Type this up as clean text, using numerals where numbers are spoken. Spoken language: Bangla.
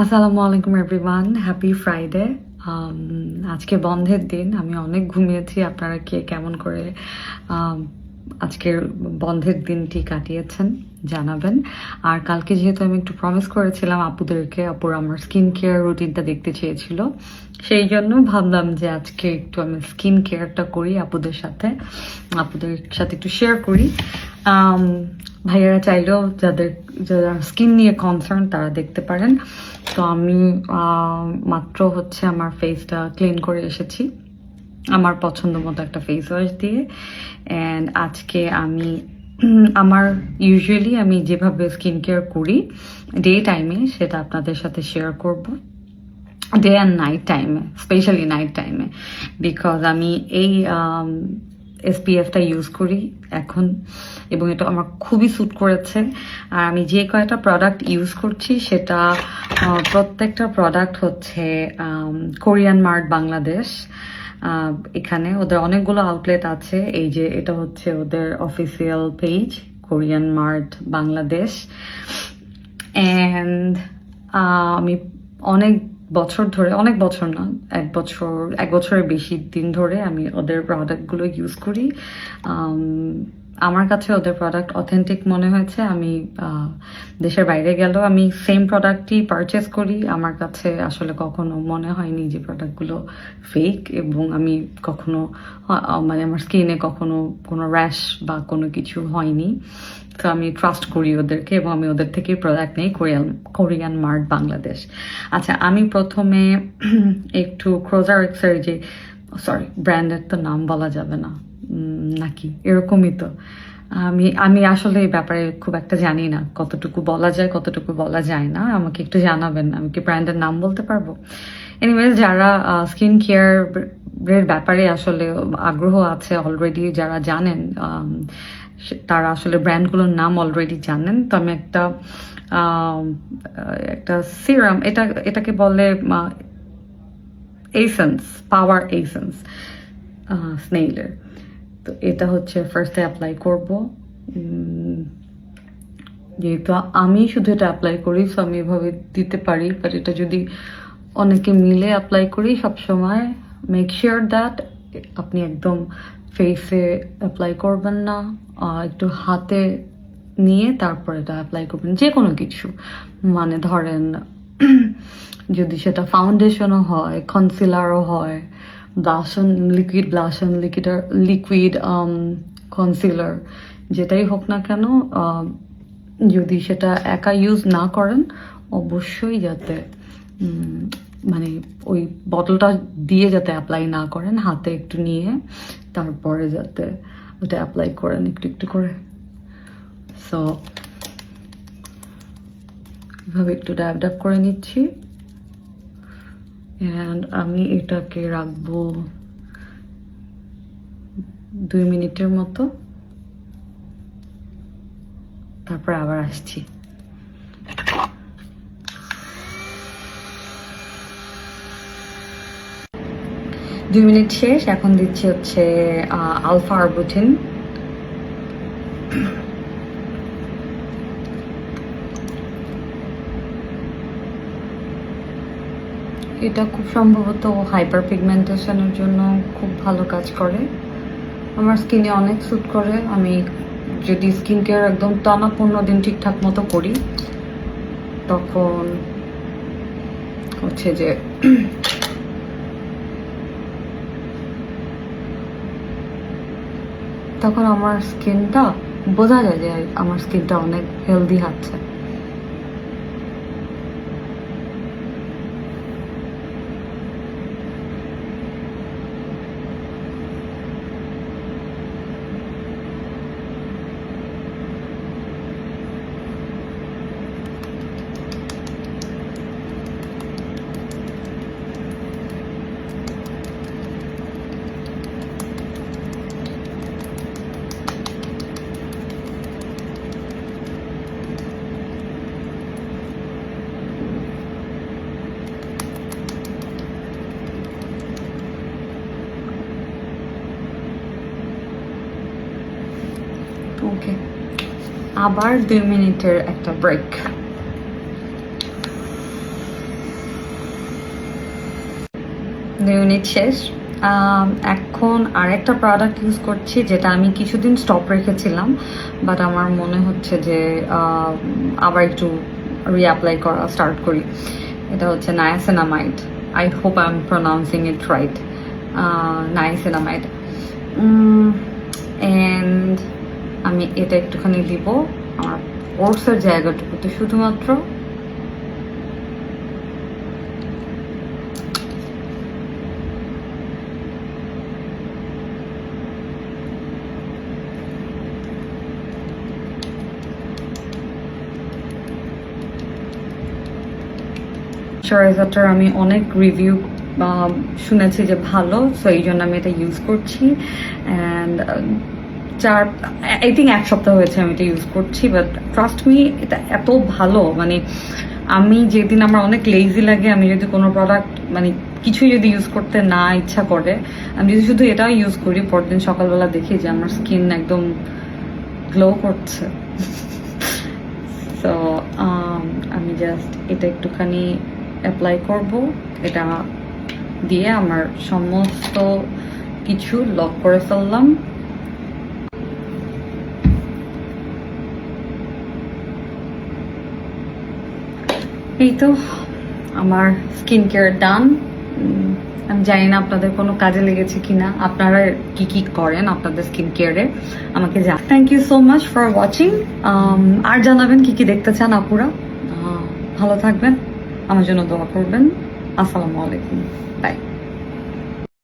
আসসালামু আলাইকুম এভরিওয়ান, হ্যাপি ফ্রাইডে। আজকে বন্ধের দিন, আমি অনেক ঘুমিয়েছি। আপনারা কে কেমন করে আম, আজকের বন্ধের দিনটি কাটিয়েছেন জানাবেন। আর কালকে যেহেতু আমি একটু প্রমিস করেছিলাম আপুদেরকে, আপুরা আমার স্কিন কেয়ার রুটিনটা দেখতে চেয়েছিল, সেই জন্য ভাবলাম যে আজকে একটু আমি স্কিন কেয়ারটা করি আপুদের সাথে একটু শেয়ার করি। আম, ভাইয়ারা চাইলেও যারা স্কিন নিয়ে কনসার্ন তারা দেখতে পারেন। তো আমি মাত্র হচ্ছে আমার ফেসটা ক্লিন করে এসেছি আমার পছন্দ মতো একটা ফেস ওয়াশ দিয়ে। অ্যান্ড আজকে আমি আমার ইউজুয়ালি আমি যেভাবে স্কিন কেয়ার করি ডে টাইমে সেটা আপনাদের সাথে শেয়ার করব, ডে অ্যান্ড নাইট টাইমে, স্পেশালি নাইট টাইমে, বিকজ আমি এই এসপিএফটা ইউজ করি এখন এবং এটা আমার খুবই স্যুট করেছে। আর আমি যে কয়টা প্রোডাক্ট ইউজ করছি সেটা প্রত্যেকটা প্রোডাক্ট হচ্ছে কোরিয়ান মার্ট বাংলাদেশ। এখানে ওদের অনেকগুলো আউটলেট আছে। এই যে এটা হচ্ছে ওদের official page, Korean mart Bangladesh. And আমি অনেক অনেক বছর না, এক বছরের বেশি দিন ধরে আমি ওদের প্রোডাক্টগুলো ইউজ করি। আমার কাছে ওদের প্রোডাক্ট অথেন্টিক মনে হয়েছে। আমি দেশের বাইরে গেলেও আমি সেম প্রোডাক্টই পারচেস করি। আমার কাছে আসলে কখনো মনে হয়নি যে প্রোডাক্টগুলো ফেক, এবং আমি কখনো মানে আমার স্কিনে কখনো কোনো র্যাশ বা কোনো কিছু হয়নি। তো আমি ট্রাস্ট করি ওদেরকে এবং আমি ওদের থেকেই প্রোডাক্ট নেই, কোরিয়ান মার্ট বাংলাদেশ। আচ্ছা, আমি প্রথমে একটু ক্রোজারেক্সের যে, সরি ব্র্যান্ডের তো নাম বলা যাবে না নাকি, এরকমই তো। আমি আসলে এই ব্যাপারে খুব একটা জানি না, কতটুকু বলা যায় কতটুকু বলা যায় না। আমাকে একটু জানাবেন, আমি কি ব্র্যান্ডের নাম বলতে পারবো? এনিওয়েজ, যারা স্কিন কেয়ার এর ব্যাপারে আসলে আগ্রহ আছে অলরেডি, যারা জানেন তারা আসলে ব্র্যান্ডগুলোর নাম অলরেডি জানেন। তো আমি একটা সিরাম, এটাকে বলে এসেন্স, পাওয়ার এসেন্স স্নেইলের। তো এটা হচ্ছে ফার্স্টে অ্যাপ্লাই করব। যেহেতু আমি শুধু এটা অ্যাপ্লাই করি, সো আমি এভাবে দিতে পারি, বাট এটা যদি অনেকে মিলে অ্যাপ্লাই করি, সবসময় মেক শিওর দ্যাট আপনি একদম ফেসে অ্যাপ্লাই করবেন না, একটু হাতে নিয়ে তারপর এটা অ্যাপ্লাই করবেন। যে কোনো কিছু, মানে ধরেন যদি সেটা ফাউন্ডেশনও হয়, কনসিলারও হয়, লিকুইড কনসিলার, যেটাই হোক না কেন, যদি সেটা একা ইউজ না করেন, অবশ্যই যাতে মানে ওই বটলটা দিয়ে যাতে অ্যাপ্লাই না করেন, হাতে একটু নিয়ে তারপরে যাতে ওটা অ্যাপ্লাই করেন একটু একটু করে। সো এভাবে একটু ড্যাব ড্যাব করে নিচ্ছি। অ্যান্ড আমি এটাকে রাখবো 2 মিনিটের মতো, তারপর আবার আসছি। দুই মিনিট শেষ। এখন দিচ্ছি হচ্ছে আলফা আরবুটিন। এটা খুব সম্ভবত হাইপার পিগমেন্টেশনের জন্য খুব ভালো কাজ করে, আমার স্কিনে অনেক স্যুট করে। আমি যদি স্কিন কেয়ার একদম টানা 15 দিন ঠিকঠাক মতো করি, তখন হচ্ছে যে তখন আমার স্কিনটা বোঝা যায় যে আমার স্কিনটা অনেক হেলদি হচ্ছে। ওকে, আবার 2 মিনিটের একটা ব্রেক। 2 ইউনিট শেষ। এখন আরেকটা প্রোডাক্ট ইউজ করছি যেটা আমি কিছুদিন স্টপ রেখেছিলাম, বাট আমার মনে হচ্ছে যে আবার একটু রিঅ্যাপ্লাই করা স্টার্ট করি। এটা হচ্ছে niacinamide. I hope I am pronouncing it right. Niacinamide. And আমি এটা একটুখানি দিব আমার ওটসের জায়গাটুকুতে শুধুমাত্র। ময়শ্চারাইজারটার আমি অনেক রিভিউ শুনেছি যে ভালো, সো এই জন্য আমি এটা ইউজ করছি। অ্যান্ড আই থিঙ্ক 1 সপ্তাহ হয়েছে আমি এটা ইউজ করছি, বাট ট্রাস্ট মি এটা এত ভালো। মানে আমি যেদিন আমার অনেক লেজি লাগে, আমি যদি কোনো প্রোডাক্ট মানে কিছুই যদি ইউজ করতে না ইচ্ছা করে, আমি যদি শুধু এটা ইউজ করি, পরদিন সকালবেলা দেখি যে আমার স্কিন একদম গ্লো করছে। সো আমি জাস্ট এটা একটুখানি অ্যাপ্লাই করব। এটা দিয়ে আমার সমস্ত কিছু লক করে ফেললাম। এই তো আমার স্কিন কেয়ার ডান। আমি জানি না আপনাদের কোনো কাজে লেগেছে কিনা, আপনারা কি কি করেন আপনাদের স্কিন কেয়ারে আমাকে জানান। Thank you so much for watching. আর জানাবেন কি কি দেখতে চান আপুরা। ভালো থাকবেন, আমার জন্য দোয়া করবেন। আসসালামু আলাইকুম, বাই।